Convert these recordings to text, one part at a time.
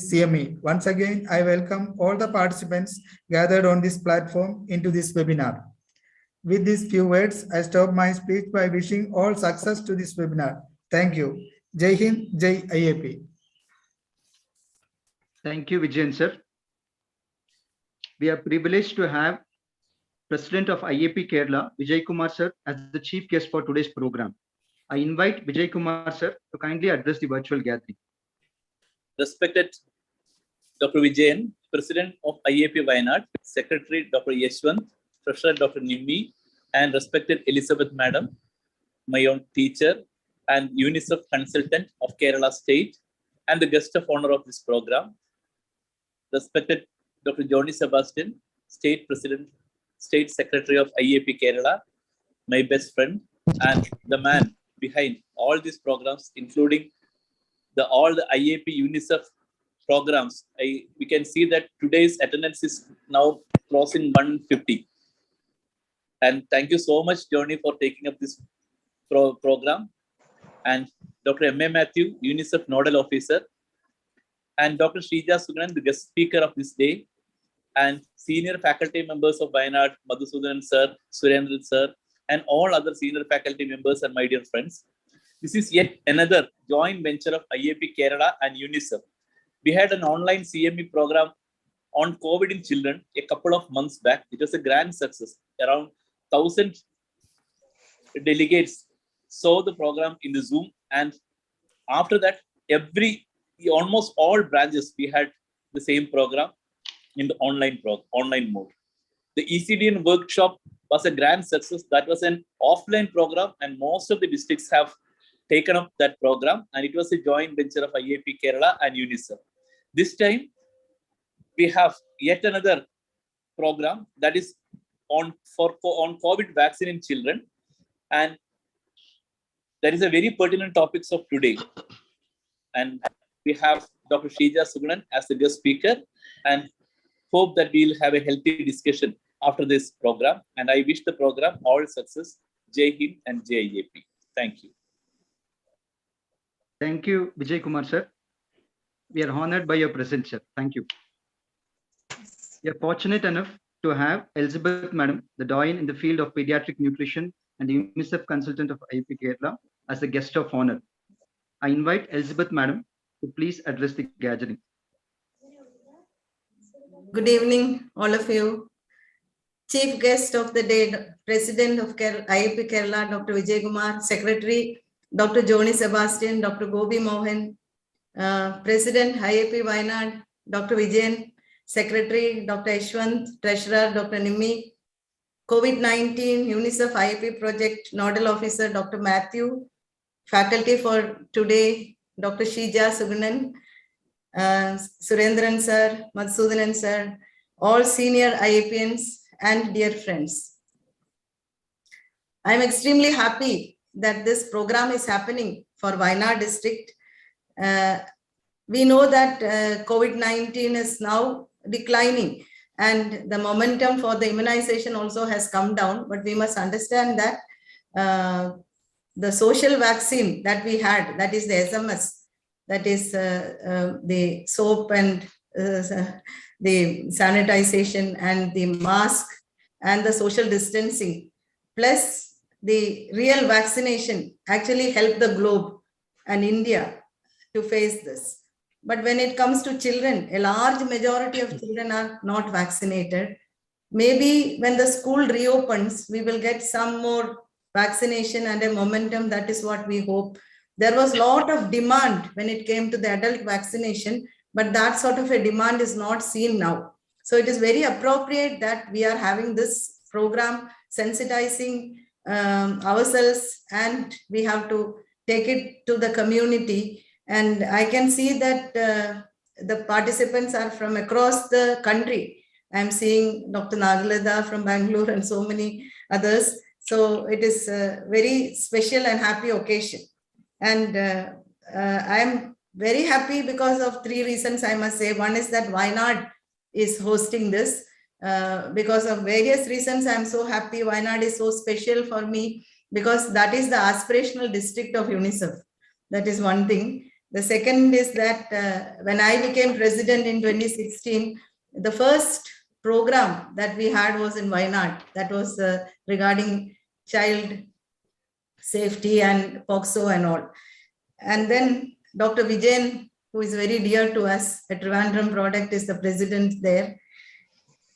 this CME. Once again, I welcome all the participants gathered on this platform into this webinar. With these few words, I stop my speech by wishing all success to this webinar. Thank you. Jai Hind, Jai IAP. Thank you, Vijayan sir. We are privileged to have President of IAP Kerala, Vijay Kumar sir, as the chief guest for today's program. I invite Vijay Kumar sir to kindly address the virtual gathering. Respected Dr. Vijayan, President of IAP Wayanad, Secretary Dr. Yeshwant, Treasurer Dr. Nimmi, and respected Elizabeth Madam, my own teacher and UNICEF consultant of Kerala State, and the guest of honor of this program, respected Dr. Johnny Sebastian, State President, State Secretary of IAP Kerala, my best friend, and the man behind all these programs, including all the IAP UNICEF programs. We can see that today's attendance is now crossing 150. And thank you so much, Johnny, for taking up this program. And Dr. M.A. Matthew, UNICEF Nodal Officer, and Dr. Sheeja Sugunan, the guest speaker of this day, and senior faculty members of Wayanad, Madhusudanan sir, Surendran sir, and all other senior faculty members and my dear friends. This is yet another joint venture of IAP Kerala and UNICEF. We had an online CME program on COVID in children a couple of months back. It was a grand success. Around 1,000 delegates saw the program in the Zoom, and after that, almost all branches we had the same program in the online mode. The ECDN workshop was a grand success. That was an offline program, and most of the districts have taken up that program, and it was a joint venture of IAP Kerala and UNICEF. This time, we have yet another program that is on COVID vaccine in children, and that is a very pertinent topics of today. And we have Dr. Sheeja Sugunan as the guest speaker, and hope that we'll have a healthy discussion after this program. And I wish the program all success. Jai Hind and Jai IAP. Thank you. Thank you, Vijay Kumar sir. We are honored by your presence, sir. Thank you. We are fortunate enough to have Elizabeth Madam, the doyen in the field of pediatric nutrition and the UNICEF consultant of IAP Kerala, as the guest of honor. I invite Elizabeth Madam to please address the gathering. Good evening, all of you. Chief guest of the day, President of IAP Kerala, Dr. Vijay Kumar, Secretary, Dr. Johnny Sebastian, Dr. Gobi Mohan, President IAP Wayanad, Dr. Vijayan, Secretary, Dr. Yeshwant, Treasurer, Dr. Nimmi, COVID-19 UNICEF IAP Project Nodal Officer, Dr. Matthew, faculty for today, Dr. Sheeja Sugunan, Surendran sir, Madhusudanan sir, all senior IAPians and dear friends. I am extremely happy that this program is happening for Wayanad district. We know that COVID-19 is now declining and the momentum for the immunization also has come down, but we must understand that the social vaccine that we had, that is the SMS, that is the soap and the sanitization and the mask and the social distancing, plus the real vaccination actually helped the globe and India to face this. But when it comes to children, a large majority of children are not vaccinated. Maybe when the school reopens, we will get some more vaccination and a momentum. That is what we hope. There was a lot of demand when it came to the adult vaccination, but that sort of a demand is not seen now. So it is very appropriate that we are having this program, sensitizing ourselves, and we have to take it to the community. And I can see that the participants are from across the country. I'm seeing Dr. Nagalada from Bangalore and so many others. So it is a very special and happy occasion. And I'm very happy because of three reasons, I must say. One is that Wayanad is hosting this. Because of various reasons, I'm so happy. Wayanad is so special for me because that is the aspirational district of UNICEF. That is one thing. The second is that when I became president in 2016, the first program that we had was in Wayanad. That was regarding child safety and POXO and all. And then Dr. Vijayan, who is very dear to us, a Trivandrum product, is the president there.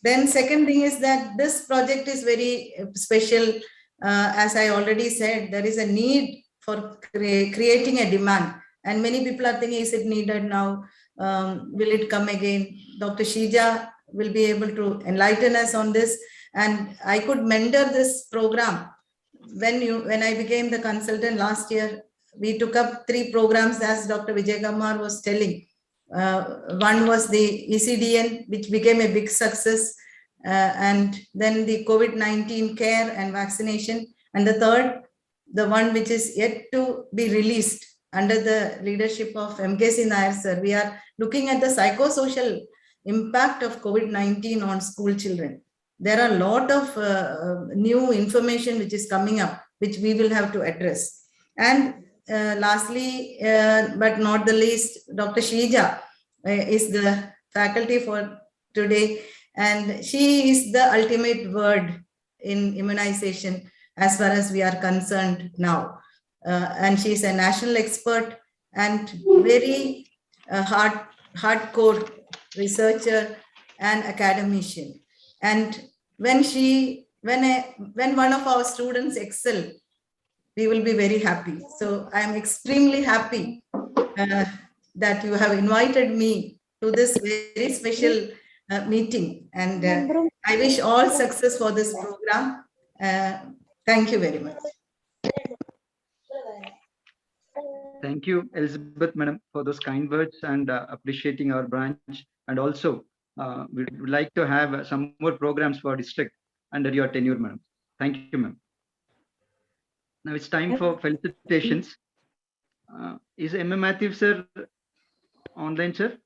Then second thing is that this project is very special. As I already said, there is a need for creating a demand. And many people are thinking, is it needed now? Will it come again? Dr. Sheeja will be able to enlighten us on this. And I could mentor this program. When I became the consultant last year, we took up 3 programs, as Dr. Vijay Kumar was telling. One was the ECDN, which became a big success, and then the COVID-19 care and vaccination. And the third, the one which is yet to be released under the leadership of MKC Nair sir. We are looking at the psychosocial impact of COVID-19 on school children. There are a lot of new information which is coming up, which we will have to address. And lastly, but not the least, Dr. Sheeja is the faculty for today, and she is the ultimate word in immunization as far as we are concerned now. And she is a national expert and very hardcore researcher and academician. And when one of our students excel, we will be very happy. So I am extremely happy that you have invited me to this very special meeting. And I wish all success for this program. Thank you very much. Thank you, Elizabeth, madam, for those kind words and appreciating our branch. And also, we would like to have some more programs for district under your tenure, madam. Thank you, ma'am. Now it's time for felicitations. Is M. Matthew, sir, online, sir?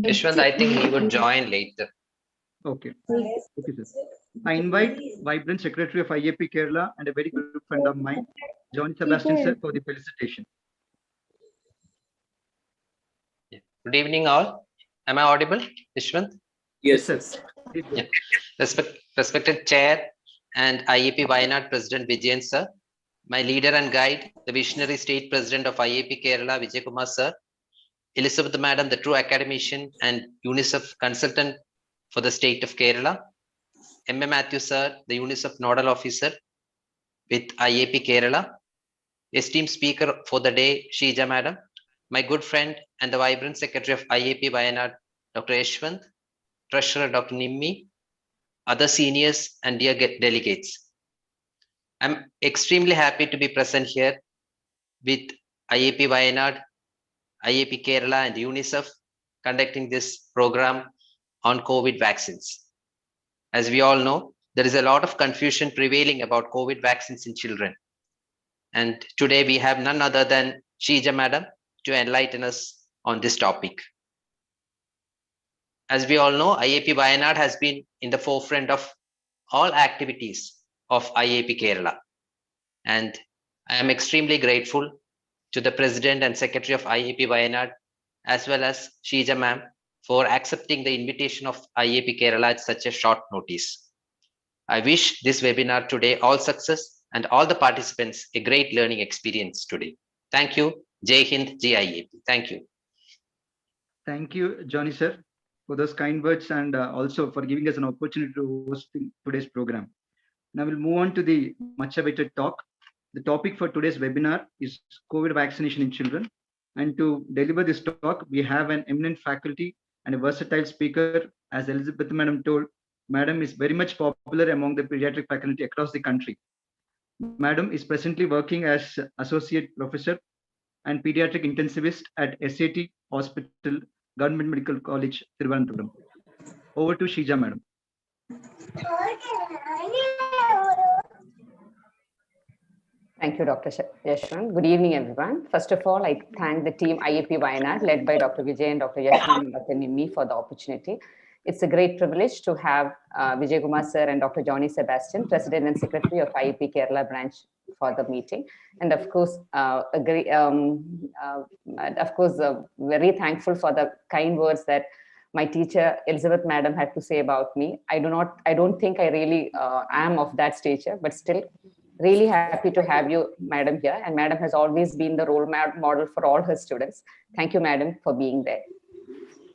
Yashwant, I think he would join later. Okay. Okay, sir. I invite Vibrant Secretary of IAP Kerala and a very good friend of mine, John Sebastian, sir, for the felicitation. Good evening, all. Am I audible, Yashwant? Yes, sir. Yeah. Respected Chair and IAP Wayanad President Vijayan, sir, my leader and guide, the visionary State President of IAP Kerala, Vijay Kumar, sir, Elizabeth, Madam, the true academician and UNICEF consultant for the state of Kerala, M. Matthew, sir, the UNICEF nodal officer with IAP Kerala, esteemed speaker for the day, Sheeja, Madam, my good friend and the vibrant secretary of IAP Wayanad, Dr. Yashwant, Treasurer Dr. Nimmi, other seniors and dear delegates. I'm extremely happy to be present here with IAP Wayanad, IAP Kerala and UNICEF conducting this program on COVID vaccines. As we all know, there is a lot of confusion prevailing about COVID vaccines in children. And today we have none other than Sheeja, Madam, to enlighten us on this topic. As we all know, IAP Wayanad has been in the forefront of all activities of IAP Kerala. And I am extremely grateful to the President and Secretary of IAP Wayanad, as well as Sheeja ma'am, for accepting the invitation of IAP Kerala at such a short notice. I wish this webinar today all success and all the participants a great learning experience today. Thank you. Jai Hind, Jai IAP. Thank you. Thank you, Johnny, sir, for those kind words and also for giving us an opportunity to host today's program. Now we'll move on to the much awaited talk. The topic for today's webinar is COVID vaccination in children. And to deliver this talk, we have an eminent faculty and a versatile speaker. As Elizabeth Madam told, Madam is very much popular among the pediatric faculty across the country. Madam is presently working as Associate Professor and Pediatric Intensivist at SAT Hospital, Government Medical College, Trivandrum. Over to Sheeja, Madam. Thank you, Dr. Yashwant. Good evening, everyone. First of all, I thank the team IAP Wayanad, led by Dr. Vijay and Dr. Yashwant and Dr. Nimmi for the opportunity. It's a great privilege to have Vijay Kumar sir and Dr. Johnny Sebastian, President and Secretary of IAP Kerala branch, for the meeting. And of course, very thankful for the kind words that my teacher Elizabeth Madam had to say about me. I don't think I really am of that stature, but still really happy to have you, Madam, here. And Madam has always been the role model for all her students. Thank you, Madam, for being there.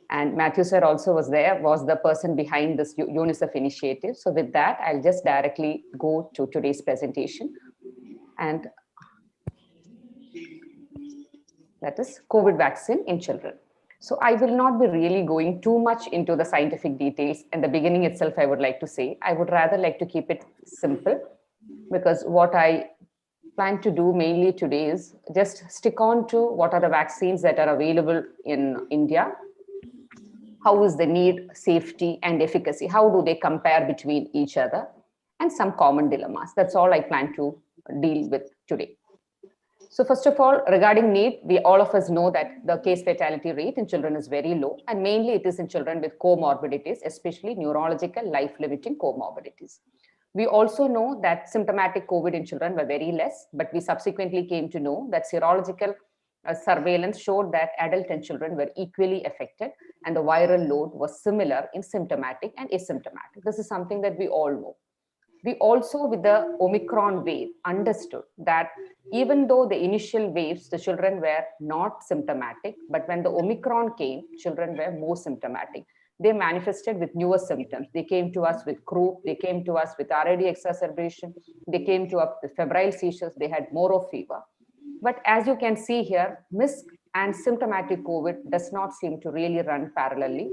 And Matthew sir also was the person behind this UNICEF initiative. So with that, I'll just directly go to today's presentation. And that is COVID vaccine in children. So I will not be really going too much into the scientific details. In the beginning itself, I would like to say, I would rather like to keep it simple, because what I plan to do mainly today is just stick on to what are the vaccines that are available in India. How is the need, safety, and efficacy? How do they compare between each other? And some common dilemmas. That's all I plan to deal with today. So first of all, regarding need, all of us know that the case fatality rate in children is very low, and mainly it is in children with comorbidities, especially neurological life-limiting comorbidities. We also know that symptomatic COVID in children were very less, but we subsequently came to know that serological surveillance showed that adult and children were equally affected, and the viral load was similar in symptomatic and asymptomatic. This is something that we all know. We also, with the Omicron wave, understood that even though the initial waves, the children were not symptomatic, but when the Omicron came, children were more symptomatic. They manifested with newer symptoms. They came to us with croup, they came to us with RAD exacerbation, they came to us with febrile seizures, they had more of fever. But as you can see here, MISC and symptomatic COVID does not seem to really run parallelly.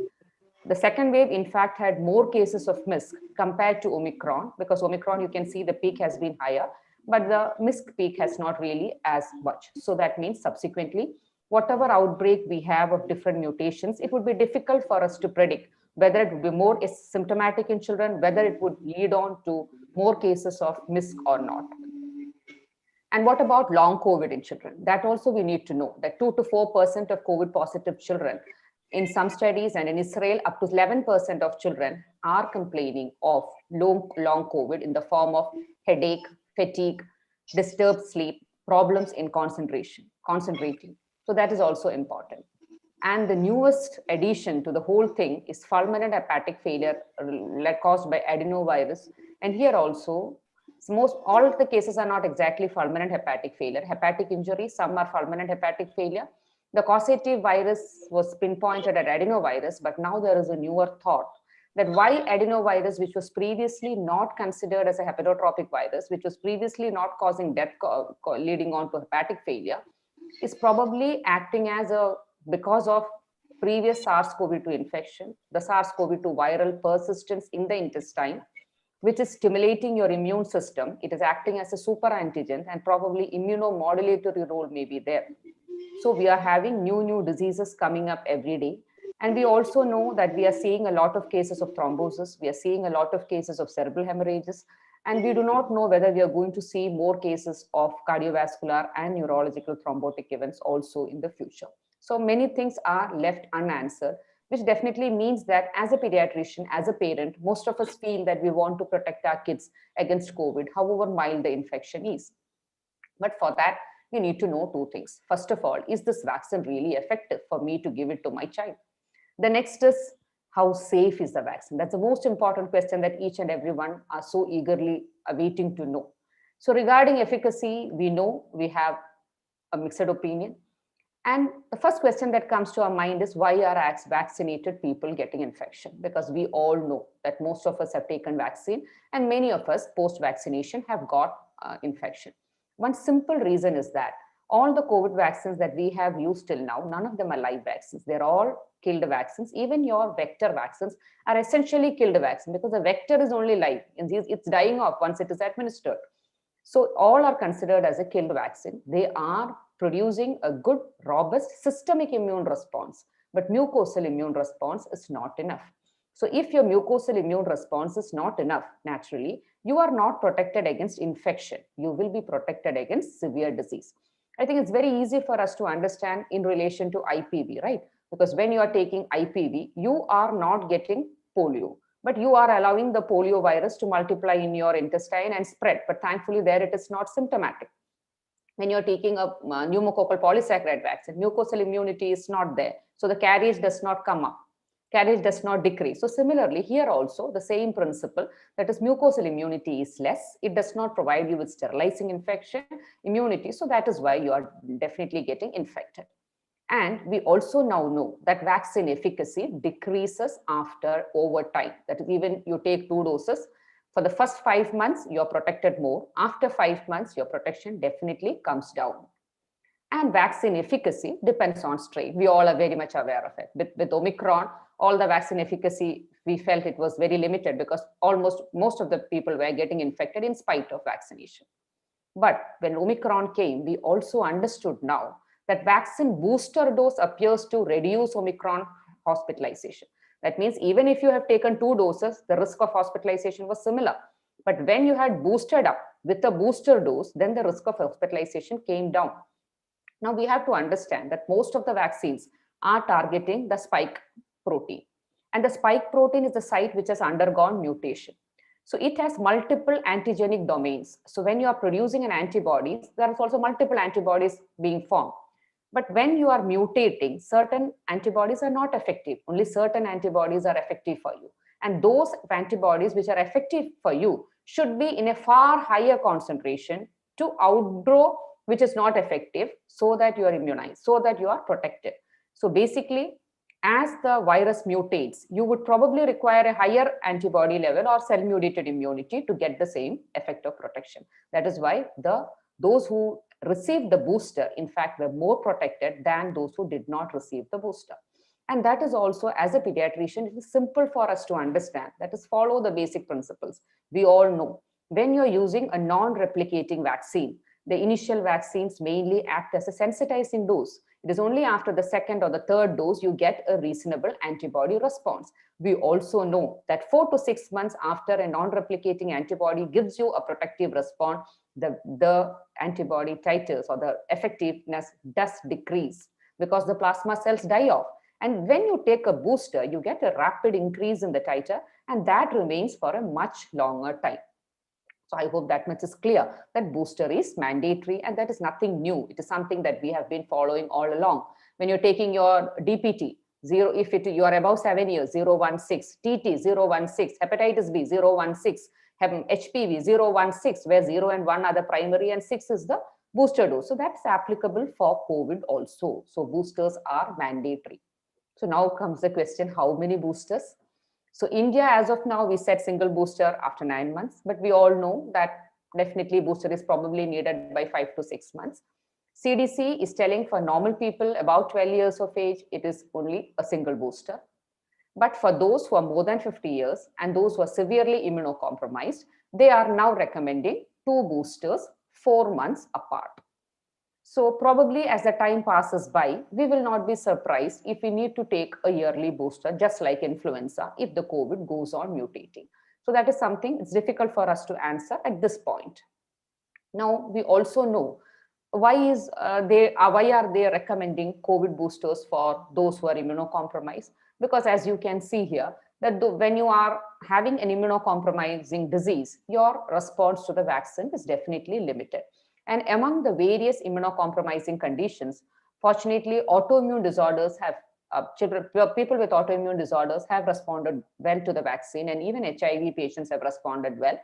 The second wave, in fact, had more cases of MISC compared to Omicron, because Omicron, you can see the peak has been higher, but the MISC peak has not really as much. So that means subsequently, whatever outbreak we have of different mutations, it would be difficult for us to predict whether it would be more symptomatic in children, whether it would lead on to more cases of MISC or not. And what about long COVID in children? That also we need to know that 2 to 4% of COVID positive children in some studies, and in Israel, up to 11% of children are complaining of long COVID in the form of headache, fatigue, disturbed sleep, problems in concentrating. So that is also important. And the newest addition to the whole thing is fulminant hepatic failure caused by adenovirus. And here also, all of the cases are not exactly fulminant hepatic failure. Hepatic injury, some are fulminant hepatic failure. The causative virus was pinpointed at adenovirus, but now there is a newer thought that why adenovirus, which was previously not considered as a hepatotropic virus, which was previously not causing death leading on to hepatic failure, is probably acting as because of previous SARS-CoV-2 infection, the SARS-CoV-2 viral persistence in the intestine, which is stimulating your immune system. It is acting as a super antigen, and probably immunomodulatory role may be there. So we are having new diseases coming up every day. And we also know that we are seeing a lot of cases of thrombosis. We are seeing a lot of cases of cerebral hemorrhages. And we do not know whether we are going to see more cases of cardiovascular and neurological thrombotic events also in the future. So many things are left unanswered, which definitely means that as a pediatrician, as a parent, most of us feel that we want to protect our kids against COVID, however mild the infection is. But for that, you need to know two things. First of all, is this vaccine really effective for me to give it to my child? The next is, how safe is the vaccine? That's the most important question that each and everyone are so eagerly awaiting to know. So regarding efficacy, we know we have a mixed opinion. And the first question that comes to our mind is, why are vaccinated people getting infection? Because we all know that most of us have taken vaccine, and many of us post-vaccination have got infection. One simple reason is that all the COVID vaccines that we have used till now, none of them are live vaccines. They're all killed vaccines. Even your vector vaccines are essentially killed vaccines, because the vector is only live. It's dying off once it is administered. So all are considered as a killed vaccine. They are producing a good, robust systemic immune response, but mucosal immune response is not enough. So if your mucosal immune response is not enough, naturally, you are not protected against infection. You will be protected against severe disease. I think it's very easy for us to understand in relation to IPV, right? Because when you are taking IPV, you are not getting polio. But you are allowing the polio virus to multiply in your intestine and spread. But thankfully, there it is not symptomatic. When you're taking a pneumococcal polysaccharide vaccine, mucosal immunity is not there. So the carriage does not come up. Carriage does not decrease. So similarly, here also the same principle, that is mucosal immunity is less. It does not provide you with sterilizing infection immunity. So that is why you are definitely getting infected. And we also now know that vaccine efficacy decreases over time. That is, even you take 2 doses, for the first 5 months, you're protected more. After 5 months, your protection definitely comes down. And vaccine efficacy depends on strain. We all are very much aware of it. With Omicron, all the vaccine efficacy, we felt it was very limited because most of the people were getting infected in spite of vaccination. But when Omicron came, we also understood now that vaccine booster dose appears to reduce Omicron hospitalization. That means even if you have taken 2 doses, the risk of hospitalization was similar. But when you had boosted up with a booster dose, then the risk of hospitalization came down. Now we have to understand that most of the vaccines are targeting the spike protein. And the spike protein is the site which has undergone mutation. So it has multiple antigenic domains. So when you are producing an antibody, there is also multiple antibodies being formed. But when you are mutating, certain antibodies are not effective. Only certain antibodies are effective for you. And those antibodies which are effective for you should be in a far higher concentration to outgrow which is not effective, so that you are immunized, so that you are protected. So basically, as the virus mutates, you would probably require a higher antibody level or cell-mediated immunity to get the same effect of protection. That is why those who received the booster, in fact, were more protected than those who did not receive the booster. And that is also, as a pediatrician, it is simple for us to understand. That is, follow the basic principles. We all know when you're using a non-replicating vaccine, the initial vaccines mainly act as a sensitizing dose. It is only after the 2nd or the 3rd dose you get a reasonable antibody response. We also know that 4 to 6 months after a non-replicating antibody gives you a protective response, the antibody titers or the effectiveness does decrease because the plasma cells die off. And when you take a booster, you get a rapid increase in the titer, and that remains for a much longer time. So I hope that much is clear, that booster is mandatory, and that is nothing new. It is something that we have been following all along. When you're taking your DPT, if you are above 7 years, 016, TT 016, hepatitis B 016, HPV 016, where 0 and 1 are the primary and 6 is the booster dose. So that's applicable for COVID also. So boosters are mandatory. So now comes the question, how many boosters? So India, as of now, we said single booster after 9 months, but we all know that definitely booster is probably needed by 5 to 6 months. CDC is telling for normal people about 12 years of age, it is only a single booster. But for those who are more than 50 years and those who are severely immunocompromised, they are now recommending 2 boosters 4 months apart. So probably as the time passes by, we will not be surprised if we need to take a yearly booster, just like influenza, if the COVID goes on mutating. So that is something it's difficult for us to answer at this point. Now, we also know why are they recommending COVID boosters for those who are immunocompromised? Because as you can see here, that when you are having an immunocompromising disease, your response to the vaccine is definitely limited. And among the various immunocompromising conditions, fortunately, autoimmune disorders have, people with autoimmune disorders have responded well to the vaccine, and even HIV patients have responded well.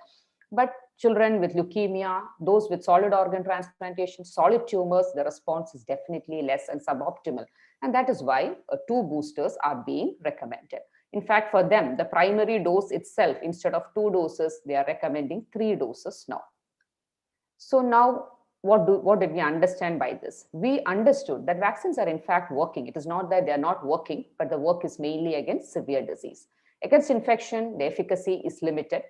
But children with leukemia, those with solid organ transplantation, solid tumors, the response is definitely less and suboptimal. And that is why 2 boosters are being recommended. In fact, for them, the primary dose itself, instead of 2 doses, they are recommending 3 doses now. So now, what did we understand by this? We understood that vaccines are in fact working. It is not that they are not working, but the work is mainly against severe disease. Against infection, the efficacy is limited.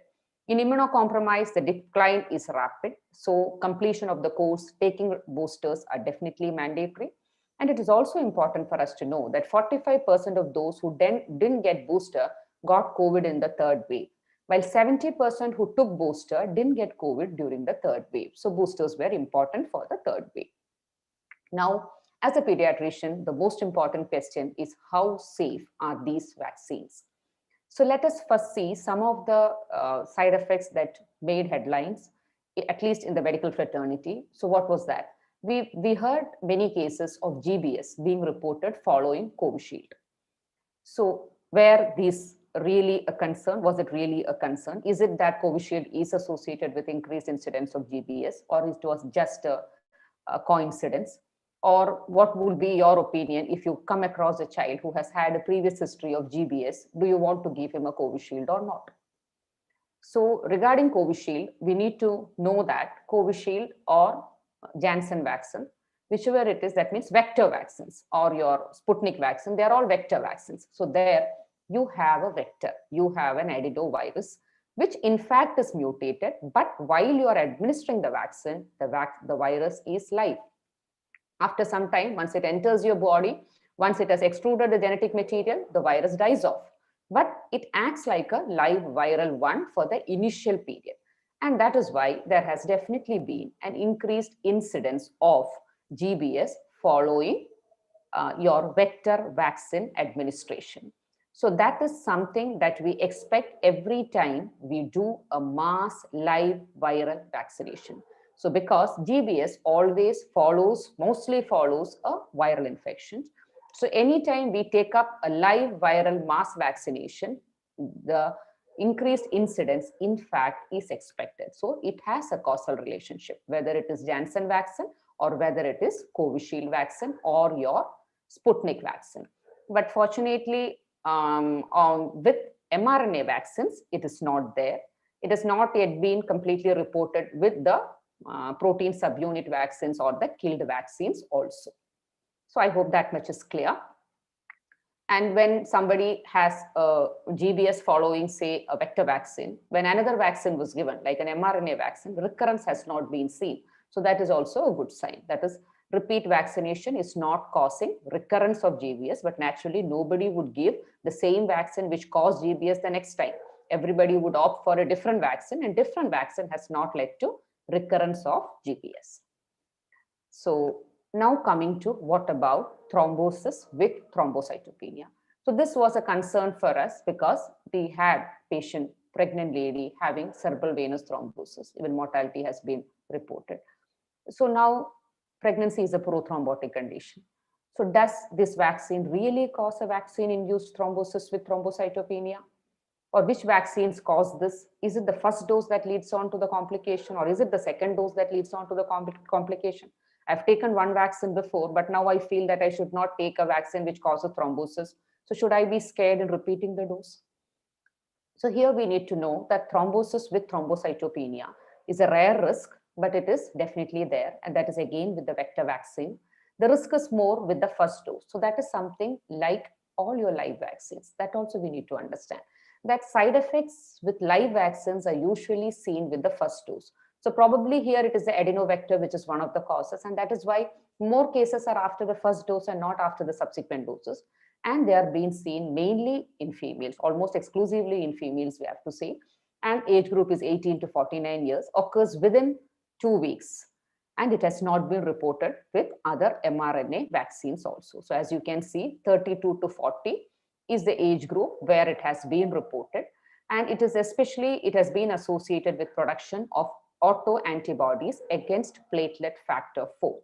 In immunocompromise, the decline is rapid. So completion of the course, taking boosters are definitely mandatory. And it is also important for us to know that 45% of those who didn't get booster got COVID in the 3rd wave, while 70% who took booster didn't get COVID during the 3rd wave. So boosters were important for the 3rd wave. Now, as a pediatrician, the most important question is how safe are these vaccines? So let us first see some of the side effects that made headlines, at least in the medical fraternity. So what was that? We heard many cases of GBS being reported following Covishield. So were these really a concern? Was it really a concern? Is it that Covishield is associated with increased incidence of GBS, or it was just a coincidence? Or what would be your opinion if you come across a child who has had a previous history of GBS? Do you want to give him a Covishield or not? So regarding Covishield, we need to know that Covishield or Janssen vaccine, whichever it is, that means vector vaccines, or your Sputnik vaccine, they're all vector vaccines. So there you have a vector, you have an adenovirus, which in fact is mutated, but while you are administering the vaccine, the virus is live. After some time, once it enters your body, once it has extruded the genetic material, the virus dies off. But it acts like a live viral one for the initial period. And that is why there has definitely been an increased incidence of GBS following your vector vaccine administration. So that is something that we expect every time we do a mass live viral vaccination. So because GBS always mostly follows a viral infection. So anytime we take up a live viral mass vaccination, the increased incidence, in fact, is expected. So it has a causal relationship, whether it is Janssen vaccine or whether it is Covishield vaccine or your Sputnik vaccine. But fortunately, with mRNA vaccines, it is not there. It has not yet been completely reported with the protein subunit vaccines or the killed vaccines also. So I hope that much is clear. And when somebody has a GBS following, say, a vector vaccine, when another vaccine was given, like an mRNA vaccine, recurrence has not been seen. So that is also a good sign. That is, repeat vaccination is not causing recurrence of GBS, but naturally nobody would give the same vaccine which caused GBS the next time. Everybody would opt for a different vaccine, and different vaccine has not led to recurrence of GBS. So now coming to what about thrombosis with thrombocytopenia. So this was a concern for us because we had patient, pregnant lady having cerebral venous thrombosis. Even mortality has been reported. So now pregnancy is a prothrombotic condition. So does this vaccine really cause a vaccine-induced thrombosis with thrombocytopenia? Or which vaccines cause this? Is it the first dose that leads on to the complication, or is it the second dose that leads on to the complication? I've taken one vaccine before, but now I feel that I should not take a vaccine which causes thrombosis. So should I be scared in repeating the dose? So here we need to know that thrombosis with thrombocytopenia is a rare risk, but it is definitely there. And that is again with the vector vaccine. The risk is more with the first dose. So that is something like all your live vaccines. That also we need to understand. That side effects with live vaccines are usually seen with the first dose. So probably here it is the adenovector, which is one of the causes. And that is why more cases are after the first dose and not after the subsequent doses. And they are being seen mainly in females, almost exclusively in females, we have to say. And age group is 18 to 49 years, occurs within 2 weeks. And it has not been reported with other mRNA vaccines also. So as you can see, 32 to 40 is the age group where it has been reported. And it is especially, it has been associated with production of autoantibodies against platelet factor 4.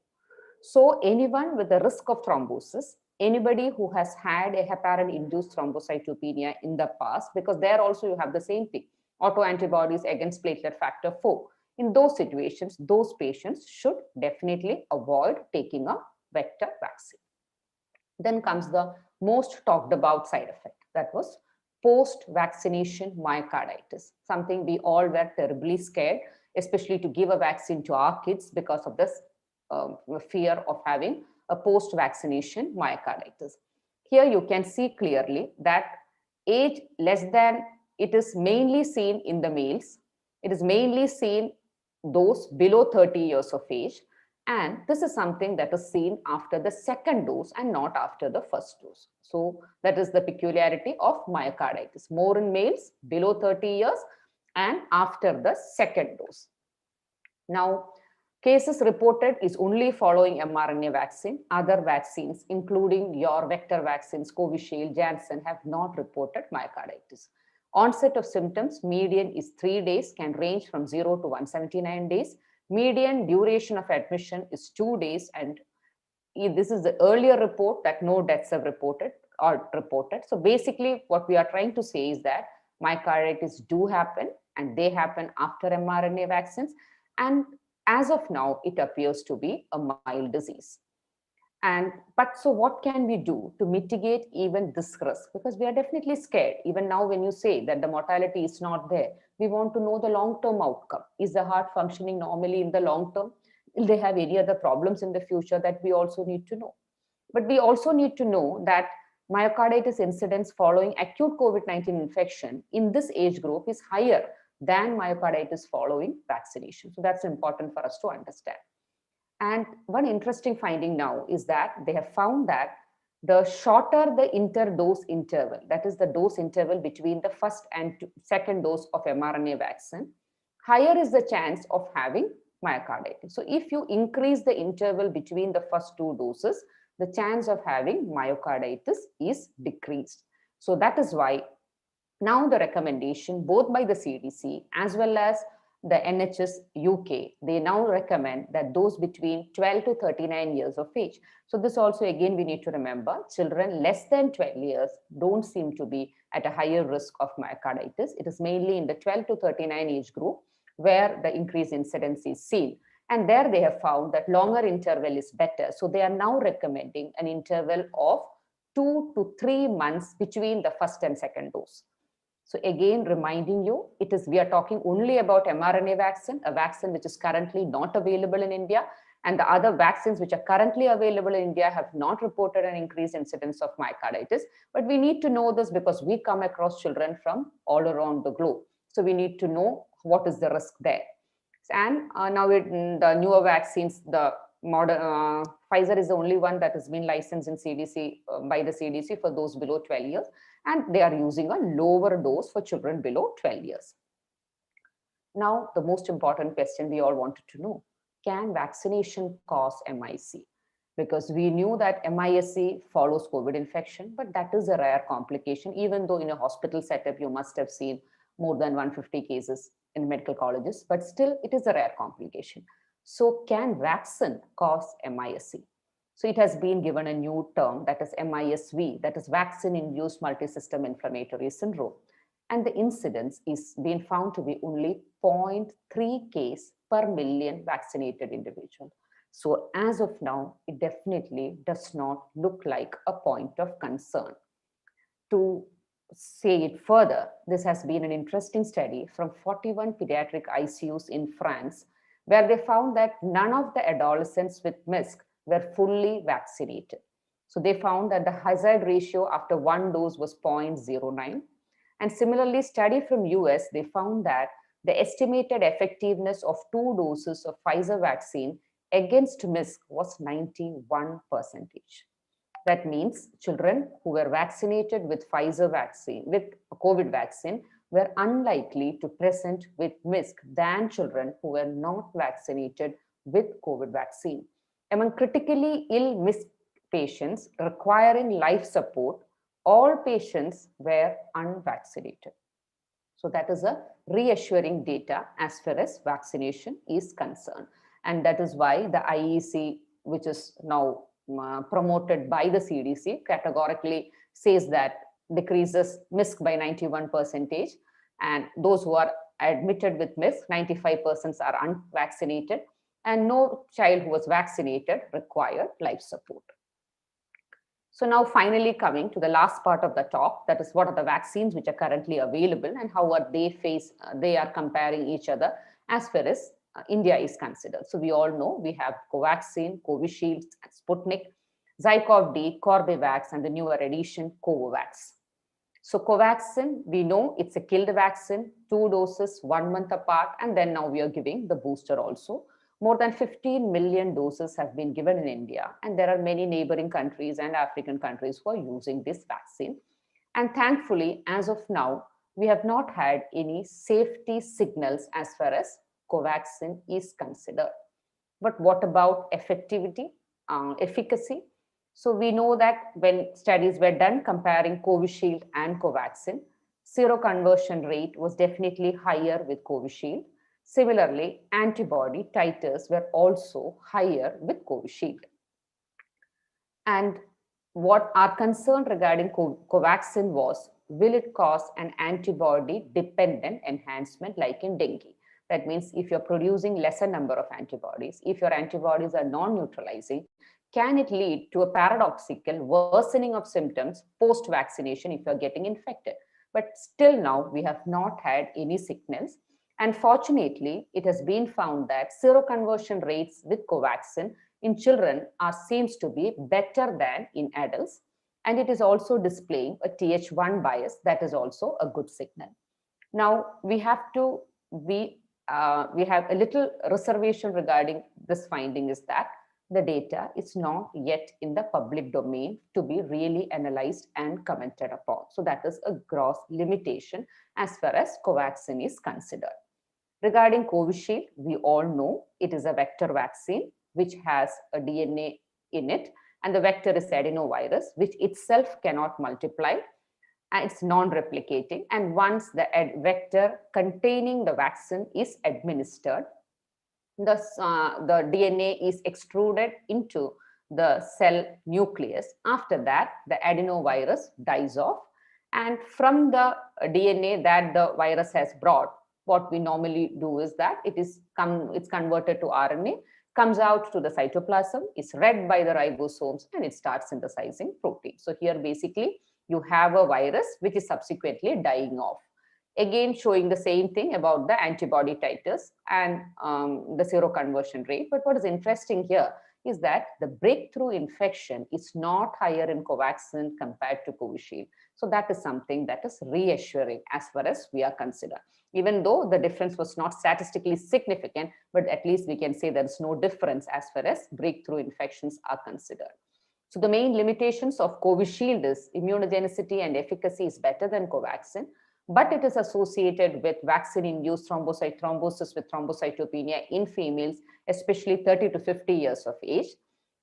So anyone with the risk of thrombosis, anybody who has had a heparin-induced thrombocytopenia in the past, because there also you have the same thing, autoantibodies against platelet factor 4. In those situations, those patients should definitely avoid taking a vector vaccine. Then comes the most talked about side effect, that was post-vaccination myocarditis, something we all were terribly scared, especially to give a vaccine to our kids because of this fear of having a post-vaccination myocarditis. Here you can see clearly that age less than, it is mainly seen in the males, it is mainly seen those below 30 years of age, and this is something that is seen after the second dose and not after the first dose. So that is the peculiarity of myocarditis, more in males below 30 years and after the second dose. Now, Cases reported is only following mRNA vaccine. Other vaccines, including your vector vaccines, Covishield, Janssen, have not reported myocarditis. Onset of symptoms, median is 3 days, can range from 0 to 179 days. Median duration of admission is 2 days, and this is the earlier report that no deaths have reported. So basically what we are trying to say is that myocarditis do happen, and they happen after mRNA vaccines. And as of now, it appears to be a mild disease. But so what can we do to mitigate even this risk? Because we are definitely scared. Even now, when you say that the mortality is not there, we want to know the long-term outcome. Is the heart functioning normally in the long term? Will they have any other problems in the future that we also need to know? But we also need to know that myocarditis incidence following acute COVID-19 infection in this age group is higher than myocarditis following vaccination. So that's important for us to understand. And one interesting finding now is that they have found that the shorter the interdose interval, that is the dose interval between the first and second dose of mRNA vaccine, higher is the chance of having myocarditis. So if you increase the interval between the first 2 doses, the chance of having myocarditis is decreased. So that is why now the recommendation both by the CDC as well as the NHS UK, they now recommend that those between 12 to 39 years of age. So this also, again, we need to remember, children less than 12 years don't seem to be at a higher risk of myocarditis. It is mainly in the 12 to 39 age group where the increased incidence is seen. And there they have found that longer interval is better. So they are now recommending an interval of 2 to 3 months between the first and second dose. So again, reminding you, we are talking only about mRNA vaccine, a vaccine which is currently not available in India, and the other vaccines which are currently available in India have not reported an increased incidence of myocarditis. But we need to know this because we come across children from all around the globe. So we need to know what is the risk there. And now the newer vaccines, the modern Pfizer is the only one that has been licensed in CDC by the CDC for those below 12 years. And they are using a lower dose for children below 12 years. Now, the most important question we all wanted to know, can vaccination cause MIC? Because we knew that MISC follows COVID infection, but that is a rare complication, even though in a hospital setup, you must have seen more than 150 cases in medical colleges, but still it is a rare complication. So can vaccine cause MISC? So it has been given a new term, that is MISV, that is vaccine-induced multisystem inflammatory syndrome. And the incidence is being found to be only 0.3 case per million vaccinated individual. So as of now, it definitely does not look like a point of concern. To say it further, this has been an interesting study from 41 pediatric ICUs in France, where they found that none of the adolescents with MISC were fully vaccinated. So they found that the hazard ratio after 1 dose was 0.09. And similarly, study from US, they found that the estimated effectiveness of 2 doses of Pfizer vaccine against MISC was 91%. That means children who were vaccinated with Pfizer vaccine, with COVID vaccine, were unlikely to present with MISC than children who were not vaccinated with COVID vaccine. Among critically ill MISC patients requiring life support, all patients were unvaccinated. So that is a reassuring data as far as vaccination is concerned. And that is why the IEC, which is now promoted by the CDC, categorically says that decreases MISC by 91%, and those who are admitted with MISC, 95% are unvaccinated, and no child who was vaccinated required life support. So now finally coming to the last part of the talk, that is what are the vaccines which are currently available and how are they are comparing each other as far as India is considered. So we all know we have Covaxin, Covishield, Sputnik, Zycov-D, Corbevax, and the newer edition, Covovax. So Covaxin, we know it's a killed vaccine, 2 doses, 1 month apart, and then now we are giving the booster also. More than 15 million doses have been given in India, and there are many neighboring countries and African countries who are using this vaccine. And thankfully, as of now, we have not had any safety signals as far as Covaxin is considered. But what about effectivity, efficacy? So we know that when studies were done comparing Covishield and Covaxin, seroconversion rate was definitely higher with Covishield. Similarly, antibody titers were also higher with Covishield. And what our concern regarding Covaxin was, will it cause an antibody dependent enhancement like in dengue? That means if you're producing lesser number of antibodies, if your antibodies are non-neutralizing, can it lead to a paradoxical worsening of symptoms post-vaccination if you're getting infected? But still now, we have not had any signals. And fortunately, it has been found that seroconversion rates with Covaxin in children seems to be better than in adults. And it is also displaying a Th1 bias. That is also a good signal. Now, we have a little reservation regarding this finding is that the data is not yet in the public domain to be really analyzed and commented upon. So that is a gross limitation as far as Covaxin is considered. Regarding Covishield, we all know it is a vector vaccine which has a DNA in it, and the vector is adenovirus, which itself cannot multiply, and it's non-replicating. And once the vector containing the vaccine is administered, the DNA is extruded into the cell nucleus. After that, the adenovirus dies off. And from the DNA that the virus has brought, what we normally do is that it's converted to RNA, comes out to the cytoplasm, is read by the ribosomes, and it starts synthesizing protein. So here, basically, you have a virus which is subsequently dying off. Again, showing the same thing about the antibody titers and the seroconversion rate. But what is interesting here is that the breakthrough infection is not higher in Covaxin compared to Covishield. So that is something that is reassuring as far as we are concerned. Even though the difference was not statistically significant, but at least we can say there is no difference as far as breakthrough infections are considered. So the main limitations of Covishield is immunogenicity and efficacy is better than Covaxin, but it is associated with vaccine-induced thrombocyte thrombosis with thrombocytopenia in females, especially 30 to 50 years of age.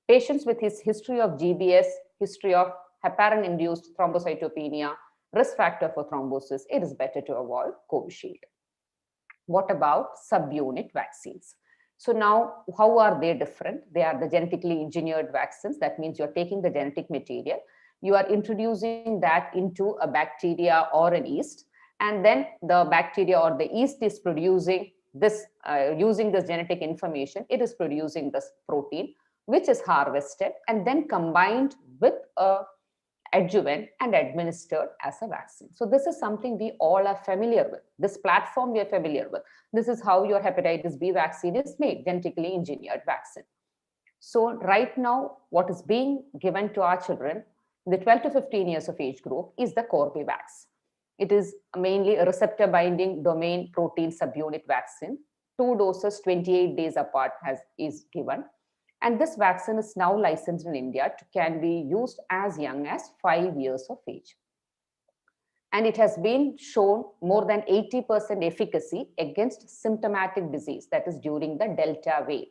Patients with his history of GBS, history of heparin-induced thrombocytopenia, risk factor for thrombosis, it is better to avoid Covishield. What about subunit vaccines? So now, how are they different? They are the genetically engineered vaccines. That means you're taking the genetic material, you are introducing that into a bacteria or an yeast, and then the bacteria or the yeast is producing this, using this genetic information, it is producing this protein, which is harvested and then combined with a adjuvant and administered as a vaccine. So this is something we all are familiar with. This platform we are familiar with. This is how your hepatitis B vaccine is made, genetically engineered vaccine. So right now, what is being given to our children, the 12 to 15 years of age group, is the Corbevax. It is mainly a receptor binding domain protein subunit vaccine. 2 doses, 28 days apart is given. And this vaccine is now licensed in India can be used as young as 5 years of age. And it has been shown more than 80% efficacy against symptomatic disease, that is during the Delta wave.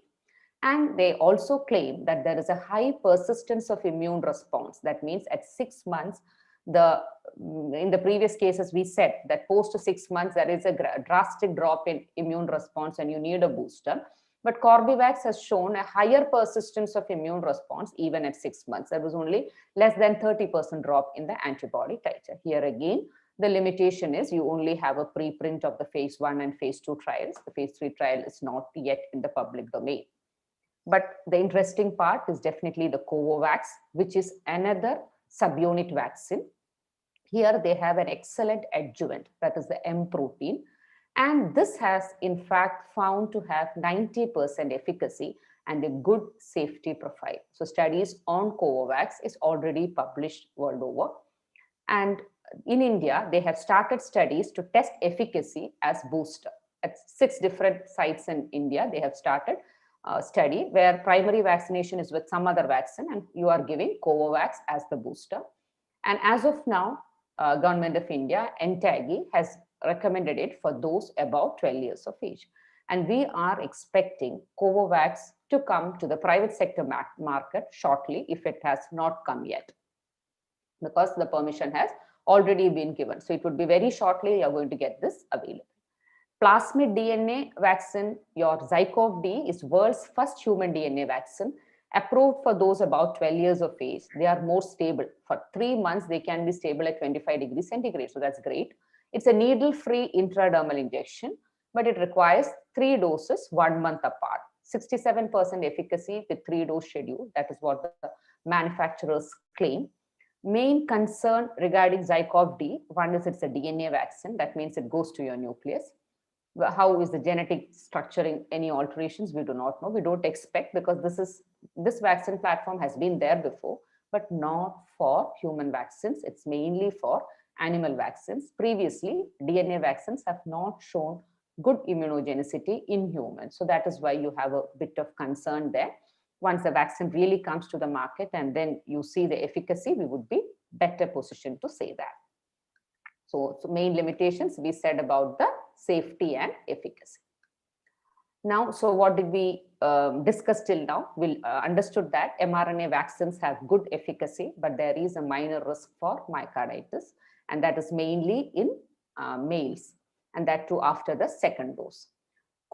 And they also claim that there is a high persistence of immune response. That means at 6 months, in the previous cases, we said that post 6 months, there is a drastic drop in immune response and you need a booster. But Corbevax has shown a higher persistence of immune response even at 6 months. There was only less than 30% drop in the antibody titer. Here again, the limitation is you only have a preprint of the phase 1 and phase 2 trials. The phase 3 trial is not yet in the public domain. But the interesting part is definitely the Covovax, which is another subunit vaccine. Here they have an excellent adjuvant, that is the M protein. And this has in fact found to have 90% efficacy and a good safety profile. So studies on Covovax is already published world over. And in India, they have started studies to test efficacy as booster. At 6 different sites in India, they have started a study where primary vaccination is with some other vaccine and you are giving Covovax as the booster. And as of now, Government of India, NTAGI, has recommended it for those above 12 years of age. And we are expecting Covovax to come to the private sector market shortly if it has not come yet, because the permission has already been given. So it would be very shortly you're going to get this available. Plasmid DNA vaccine, your ZyCoV-D, is world's first human DNA vaccine, approved for those about 12 years of age. They are more stable. For 3 months, they can be stable at 25 degrees centigrade. So that's great. It's a needle-free intradermal injection, but it requires 3 doses 1 month apart. 67% efficacy with 3-dose schedule. That is what the manufacturers claim. Main concern regarding ZyCoV-D, one is it's a DNA vaccine. That means it goes to your nucleus. How is the genetic structuring, any alterations? We do not know. We don't expect, because this vaccine platform has been there before, but not for human vaccines. It's mainly for animal vaccines. Previously, DNA vaccines have not shown good immunogenicity in humans. So that is why you have a bit of concern there. Once the vaccine really comes to the market and then you see the efficacy, we would be better positioned to say that. So main limitations we said about the safety and efficacy. Now, so what did we discuss till now? We understood that mRNA vaccines have good efficacy, but there is a minor risk for myocarditis, and that is mainly in males, and that too after the second dose.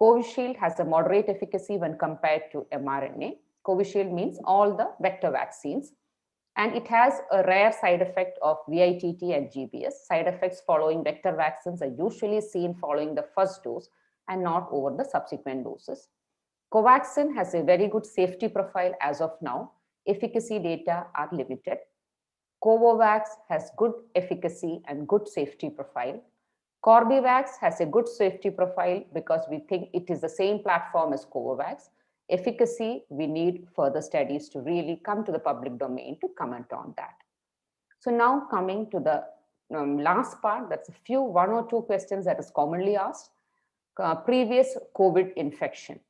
Covishield has a moderate efficacy when compared to mRNA. Covishield means all the vector vaccines, and it has a rare side effect of VITT and GBS. Side effects following vector vaccines are usually seen following the first dose and not over the subsequent doses. Covaxin has a very good safety profile as of now. Efficacy data are limited. Covovax has good efficacy and good safety profile. Corbevax has a good safety profile because we think it is the same platform as Covovax. Efficacy, we need further studies to really come to the public domain to comment on that. So now coming to the last part, that's one or two questions that is commonly asked. Previous COVID infection,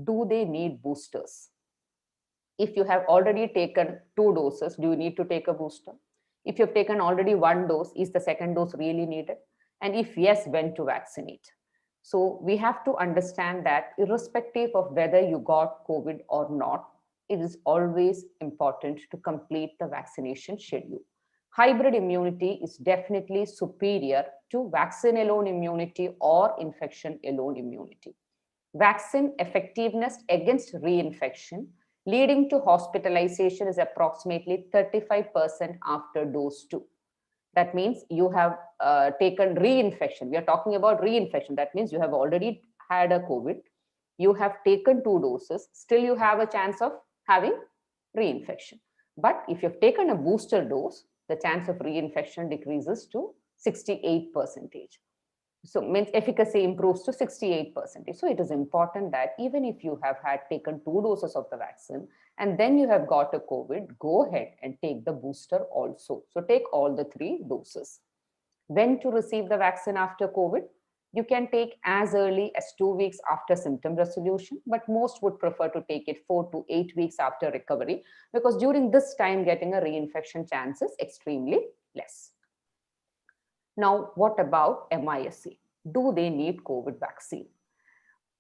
do they need boosters? If you have already taken 2 doses, do you need to take a booster? If you've taken already 1 dose, is the second dose really needed? And if yes, when to vaccinate? So we have to understand that irrespective of whether you got COVID or not, it is always important to complete the vaccination schedule. Hybrid immunity is definitely superior to vaccine alone immunity or infection alone immunity. Vaccine effectiveness against reinfection leading to hospitalization is approximately 35% after dose 2. That means you have taken reinfection. We are talking about reinfection. That means you have already had a COVID. You have taken 2 doses. Still, you have a chance of having reinfection. But if you've taken a booster dose, the chance of reinfection decreases to 68%. So means efficacy improves to 68%. So it is important that even if you have taken 2 doses of the vaccine and then you have got a COVID, go ahead and take the booster also. So take all the 3 doses. When to receive the vaccine after COVID? You can take as early as 2 weeks after symptom resolution, but most would prefer to take it 4 to 8 weeks after recovery, because during this time getting a reinfection chance is extremely less. Now, what about MISC? Do they need COVID vaccine?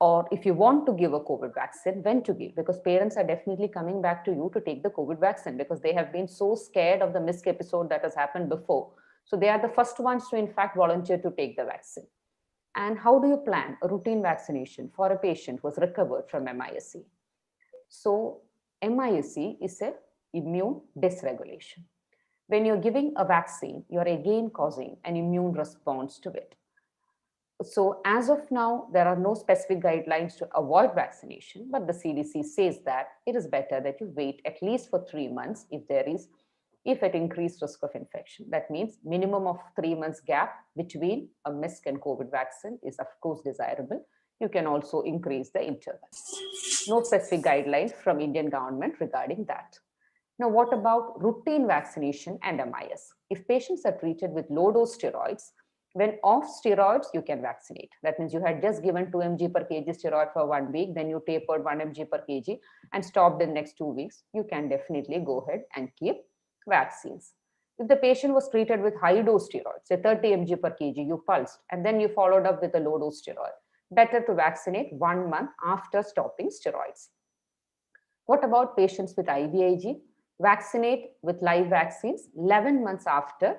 Or if you want to give a COVID vaccine, when to give? Because parents are definitely coming back to you to take the COVID vaccine because they have been so scared of the MISC episode that has happened before. So they are the first ones to in fact volunteer to take the vaccine. And how do you plan a routine vaccination for a patient who has recovered from MISC? So MISC is an immune dysregulation. When you're giving a vaccine, you're again causing an immune response to it. So as of now, there are no specific guidelines to avoid vaccination, but the CDC says that it is better that you wait at least for 3 months if at increased risk of infection. That means minimum of 3 months gap between a MISC and COVID vaccine is of course desirable. You can also increase the interval. No specific guidelines from Indian government regarding that. Now, what about routine vaccination and MIS? If patients are treated with low-dose steroids, when off steroids, you can vaccinate. That means you had just given 2 mg per kg steroid for 1 week, then you tapered 1 mg per kg and stopped in the next 2 weeks. You can definitely go ahead and keep vaccines. If the patient was treated with high-dose steroids, say 30 mg per kg, you pulsed, and then you followed up with a low-dose steroid, better to vaccinate 1 month after stopping steroids. What about patients with IVIG? Vaccinate with live vaccines 11 months after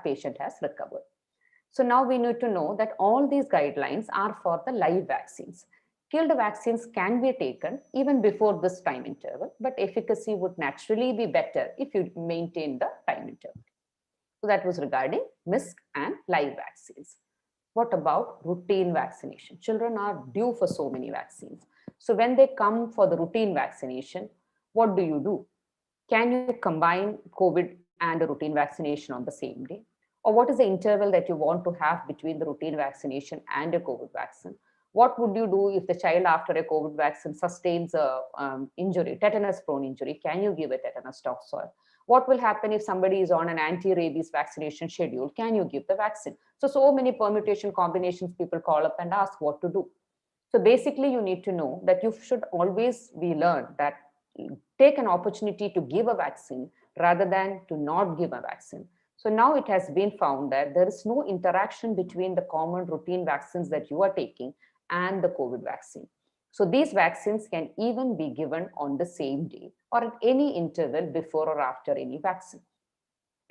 patient has recovered. So now we need to know that all these guidelines are for the live vaccines. Killed vaccines can be taken even before this time interval, but efficacy would naturally be better if you maintain the time interval. So that was regarding MISC and live vaccines. What about routine vaccination? Children are due for so many vaccines. So when they come for the routine vaccination, what do? Can you combine COVID and a routine vaccination on the same day? Or what is the interval that you want to have between the routine vaccination and a COVID vaccine? What would you do if the child after a COVID vaccine sustains a injury, tetanus prone injury? Can you give a tetanus toxoid? What will happen if somebody is on an anti-rabies vaccination schedule? Can you give the vaccine? So many permutation combinations people call up and ask what to do. So basically you need to know that you should always be learned that take an opportunity to give a vaccine rather than to not give a vaccine. So now it has been found that there is no interaction between the common routine vaccines that you are taking and the COVID vaccine. So these vaccines can even be given on the same day or at any interval before or after any vaccine.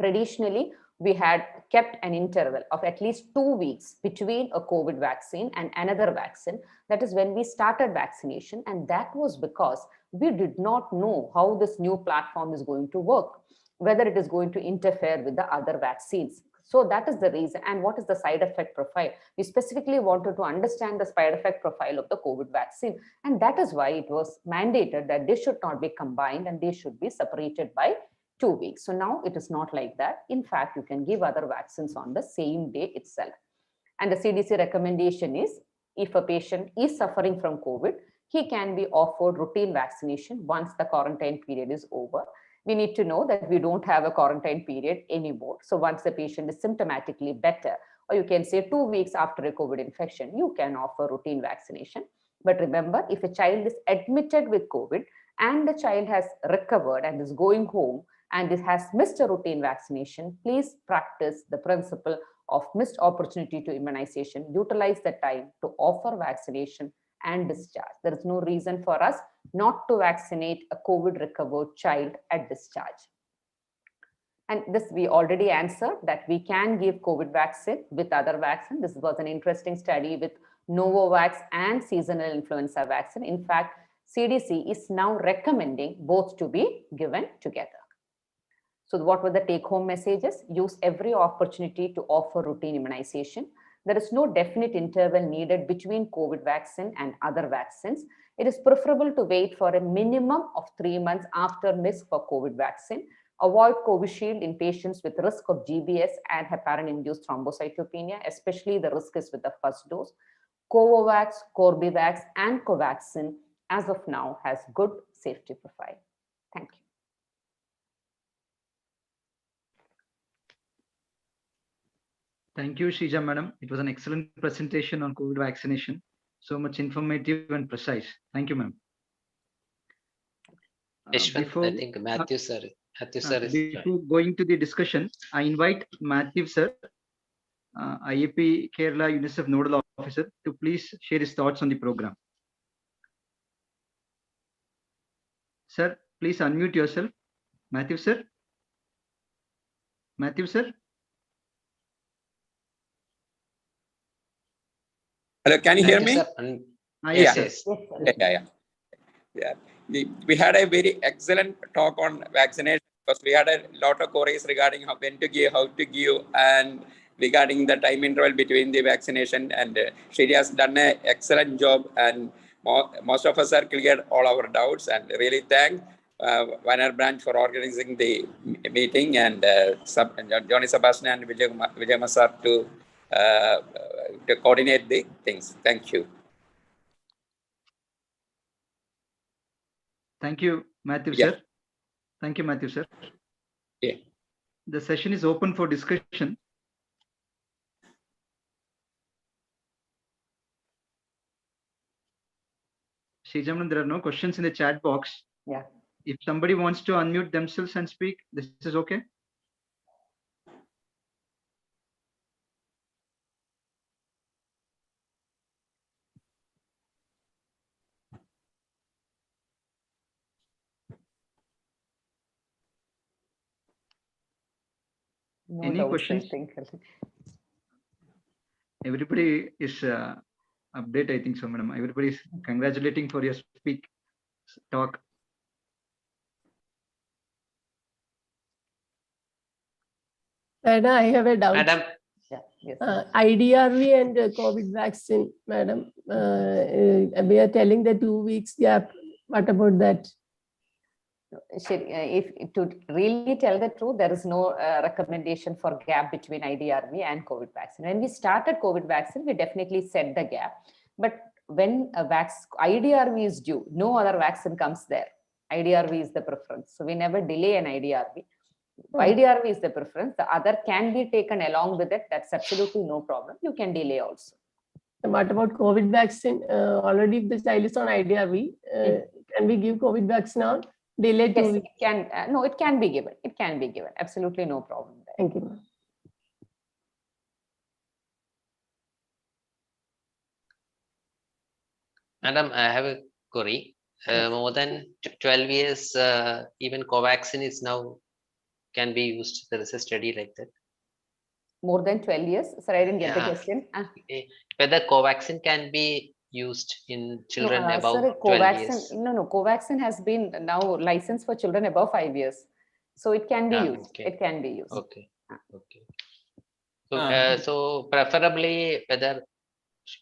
Traditionally, we had kept an interval of at least 2 weeks between a COVID vaccine and another vaccine. That is when we started vaccination. And that was because we did not know how this new platform is going to work, whether it is going to interfere with the other vaccines. So that is the reason. And what is the side effect profile? We specifically wanted to understand the side effect profile of the COVID vaccine. And that is why it was mandated that they should not be combined and they should be separated by 2 weeks. So now it is not like that. In fact, you can give other vaccines on the same day itself. And the CDC recommendation is if a patient is suffering from COVID, he can be offered routine vaccination once the quarantine period is over. We need to know that we don't have a quarantine period anymore. So once the patient is symptomatically better, or you can say 2 weeks after a COVID infection, you can offer routine vaccination. But remember, if a child is admitted with COVID and the child has recovered and is going home and it has missed a routine vaccination, please practice the principle of missed opportunity to immunization. Utilize the time to offer vaccination and discharge. There is no reason for us not to vaccinate a COVID recovered child at discharge. And this we already answered that we can give COVID vaccine with other vaccine. This was an interesting study with Novavax and seasonal influenza vaccine. In fact, CDC is now recommending both to be given together. So what were the take-home messages? Use every opportunity to offer routine immunization. There is no definite interval needed between COVID vaccine and other vaccines. It is preferable to wait for a minimum of 3 months after MISC for COVID vaccine. Avoid Covishield in patients with risk of GBS and heparin-induced thrombocytopenia, especially the risk is with the first dose. Covovax, Corbevax, and Covaxin, as of now, has good safety profile. Thank you. Thank you, Sheeja madam. It was an excellent presentation on COVID vaccination. So much informative and precise. Thank you, ma'am. Yashwant, I think Matthew sir is before going to the discussion, I invite Matthew sir, IAP Kerala UNICEF Nodal Officer, to please share his thoughts on the program. Sir, please unmute yourself. Matthew sir. Matthew sir. Hello, can you hear me? Yes, Yes. Yeah. We had a very excellent talk on vaccination because we had a lot of queries regarding when to give, how to give, and regarding the time interval between the vaccination. And Sheeja has done an excellent job, and most of us are cleared all our doubts. And really thank Wayanad branch for organizing the meeting, and Johnny Sebastian and Vijay Masar to coordinate the things. Thank you. Thank you, Matthew Yeah. sir. Thank you, Matthew sir. Yeah. The session is open for discussion. Sheeja madam, there are no questions in the chat box. Yeah. If somebody wants to unmute themselves and speak, this is okay. No Any doubts, I questions? think. Everybody is update, I think so, madam. Everybody is congratulating for your talk. Madam, I have a doubt. Madam, Yeah, yes. IDRV and COVID vaccine, madam. We are telling the 2 weeks gap. What about that? If to really tell the truth, there is no recommendation for gap between IDRV and COVID vaccine. When we started COVID vaccine, we definitely set the gap. But when a IDRV is due, no other vaccine comes there. IDRV is the preference. So we never delay an IDRV. IDRV is the preference. The other can be taken along with it. That's absolutely no problem. You can delay also. And what about COVID vaccine? Already if the child is on IDRV, can we give COVID vaccine on delay 2 Yes, weeks? it can. No, it can be given. It can be given. Absolutely no problem there. Thank you, ma'am. Madam, I have a query. Yes. More than 12 years, even Covaxin is now can be used. There is a study like that. More than 12 years. Sorry, I didn't get the Yeah. question. Whether Covaxin can be used in children No, above sir, 12 years. No, Covaxin has been now licensed for children above 5 years. So it can be used. Okay. It can be used. Okay. Okay. So, so preferably whether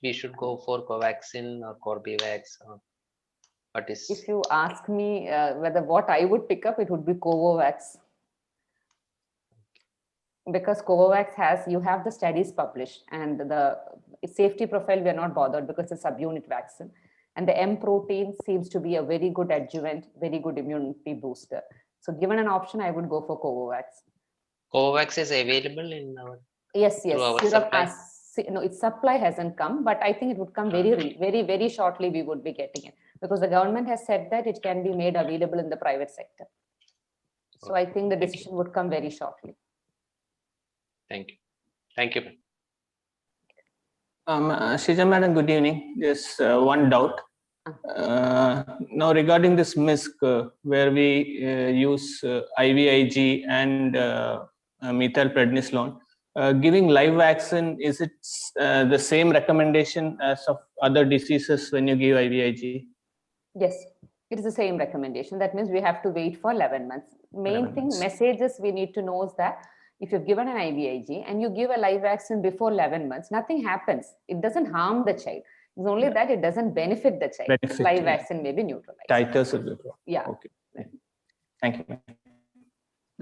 we should go for Covaxin or Corbevax or what is? If you ask me whether what I would pick up, it would be Covovax. Because Covovax you have the studies published, and the safety profile, we are not bothered because it's a subunit vaccine. And the M protein seems to be a very good adjuvant, very good immunity booster. So given an option, I would go for Covovax. Covax is available in our Yes. our Serum supply? No, its supply hasn't come, but I think it would come very shortly. We would be getting it because the government has said that it can be made available in the private sector. So I think the decision would come very shortly. Thank you. Thank you. Sheeja madam, good evening. Just one doubt. Now regarding this MISC, where we use IVIG and methylprednisolone, giving live vaccine, is it the same recommendation as of other diseases when you give IVIG? Yes, it is the same recommendation. That means we have to wait for 11 months. Main thing, messages we need to know is that if you've given an IVIG and you give a live vaccine before 11 months, nothing happens. It doesn't harm the child. It's only that it doesn't benefit the child. Live vaccine may be neutralized. Titers will be. Yeah. Okay. Thank you.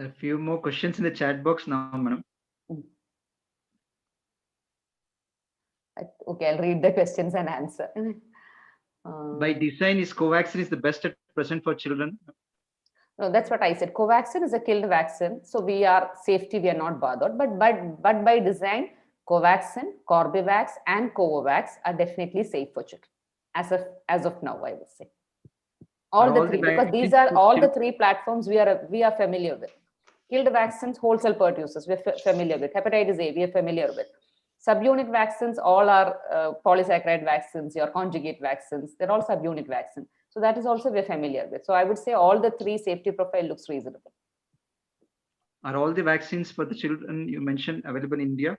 A few more questions in the chat box now, madam. Okay, I'll read the questions and answer. By design, is Covaxin is the best at present for children? No, that's what I said. Covaxin is a killed vaccine. So we are safety, we are not bothered. But by design, Covaxin, Corbevax, and Covovax are definitely safe for children. As of now, I would say. All the three, because these are all the three platforms we are familiar with. Killed vaccines, whole cell pertussis, we're familiar with. Hepatitis A, we are familiar with. Subunit vaccines, all are polysaccharide vaccines, your conjugate vaccines, they're all subunit vaccines. So that is also we're familiar with. So I would say all the three safety profile looks reasonable. Are all the vaccines for the children you mentioned available in India?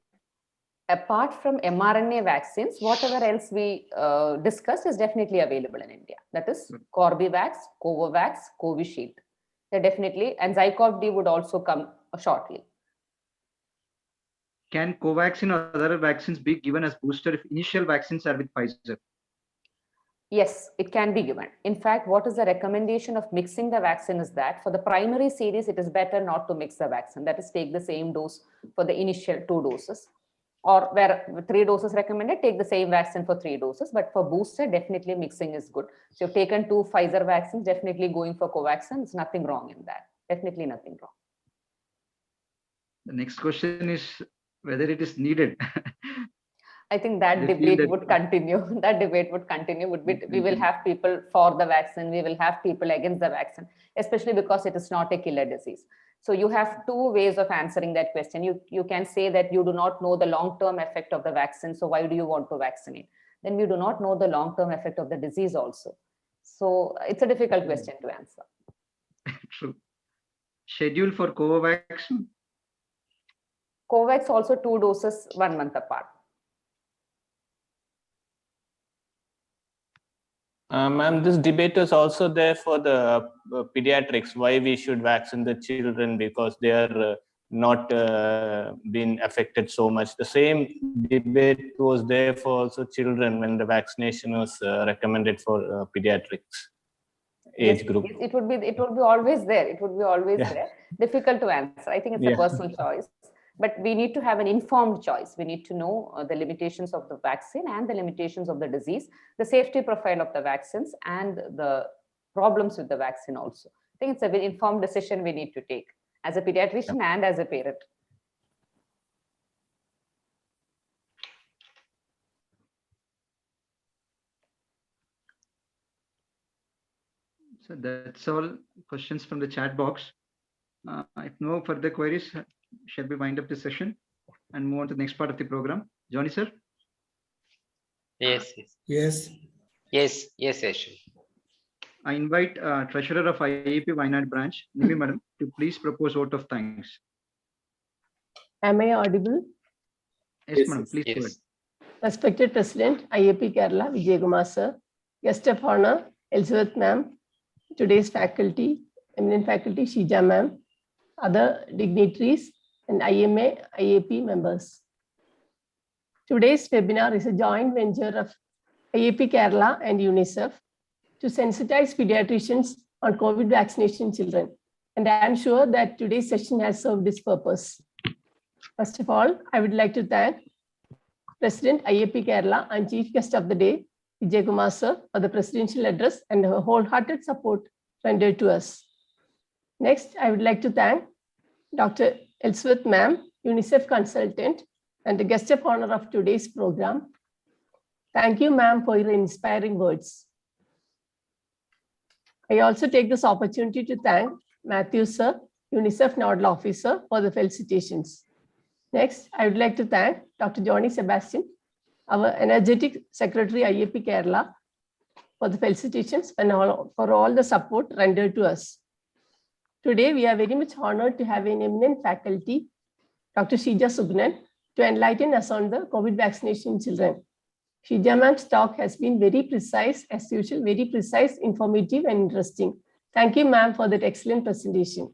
Apart from mRNA vaccines, whatever else we discussed is definitely available in India. That is Corbevax, Covovax, Covishield. They're definitely, and Zycov-D would also come shortly. Can Covaxin or other vaccines be given as booster if initial vaccines are with Pfizer? Yes, it can be given. In fact, what is the recommendation of mixing the vaccine is that for the primary series, it is better not to mix the vaccine. That is, take the same dose for the initial 2 doses. Or where 3 doses recommended, take the same vaccine for 3 doses. But for booster, definitely mixing is good. So you've taken 2 Pfizer vaccines, definitely going for Covaxin. There's nothing wrong in that. Definitely nothing wrong. The next question is whether it is needed. I think that debate would continue. That debate would continue. We will have people for the vaccine. We will have people against the vaccine, especially because it is not a killer disease. So you have 2 ways of answering that question. You can say that you do not know the long-term effect of the vaccine. So why do you want to vaccinate? Then you do not know the long-term effect of the disease also. So it's a difficult question to answer. True. Schedule for Covax? COVAX also 2 doses 1 month apart. Ma'am, this debate is also there for the pediatrics, why we should vaccinate the children because they are not been affected so much. The same debate was there for also children when the vaccination was recommended for pediatrics age Yes, group. yes, it would be always there. It would be always there. Difficult to answer. I think it's a Yeah. personal choice, but we need to have an informed choice. We need to know the limitations of the vaccine and the limitations of the disease, the safety profile of the vaccines, and the problems with the vaccine also. I think it's a very informed decision we need to take as a pediatrician and as a parent. So that's all questions from the chat box. If no further queries, shall we wind up the session and move on to the next part of the program? Johnny, sir? Yes, yes, Yes. yes, yes, Yashu. I invite Treasurer of IAP Wayanad branch, Nimi Madam, to please propose vote of thanks. Am I audible? Yes, Yes, madam, yes. please go ahead. Yes, Respected President, IAP Kerala, Vijay Kumar sir, guest of honor, Elizabeth ma'am, today's faculty, eminent faculty, Sheeja ma'am, other dignitaries, and IMA, IAP members. Today's webinar is a joint venture of IAP Kerala and UNICEF to sensitize pediatricians on COVID vaccination in children. And I am sure that today's session has served its purpose. First of all, I would like to thank President IAP Kerala and Chief Guest of the Day, Vijay Kumar sir, for the presidential address and her wholehearted support rendered to us. Next, I would like to thank Dr. Elizabeth ma'am, UNICEF consultant, and the guest of honor of today's program. Thank you, ma'am, for your inspiring words. I also take this opportunity to thank Matthew sir, UNICEF Nodal Officer, for the felicitations. Next, I would like to thank Dr. Johnny Sebastian, our energetic Secretary IAP Kerala, for the felicitations and for all the support rendered to us. Today, we are very much honored to have an eminent faculty, Dr. Sheeja Sugunan, to enlighten us on the COVID vaccination in children. Sheeja ma'am's talk has been very precise, as usual, very precise, informative, and interesting. Thank you, ma'am, for that excellent presentation.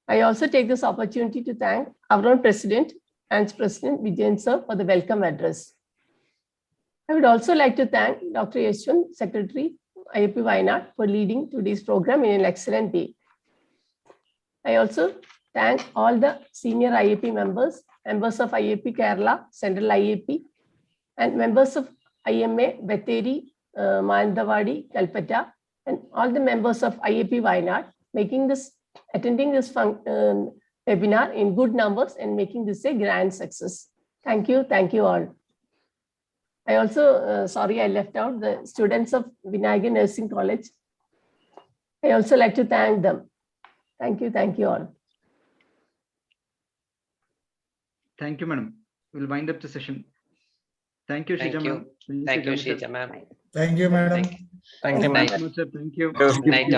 I also take this opportunity to thank our own President and President Vijayan sir for the welcome address. I would also like to thank Dr. Yashwant, Secretary, IAP Wayanad, for leading today's program in an excellent way. I also thank all the senior IAP members, members of IAP Kerala, Central IAP, and members of IMA, Betheri, Mandavadi, Kalpata, and all the members of IAP Wayanad, attending this webinar in good numbers and making this a grand success. Thank you all. I also, sorry, I left out the students of Vinayagar Nursing College. I also like to thank them. Thank you all. Thank you, madam. We'll wind up the session. Thank you, thank Sheeja you. ma'am. Thank you, Johnny, sir. Sheeja ma'am. Thank you, madam. Thank you. Thank you, ma'am. Night, Sir, thank you. night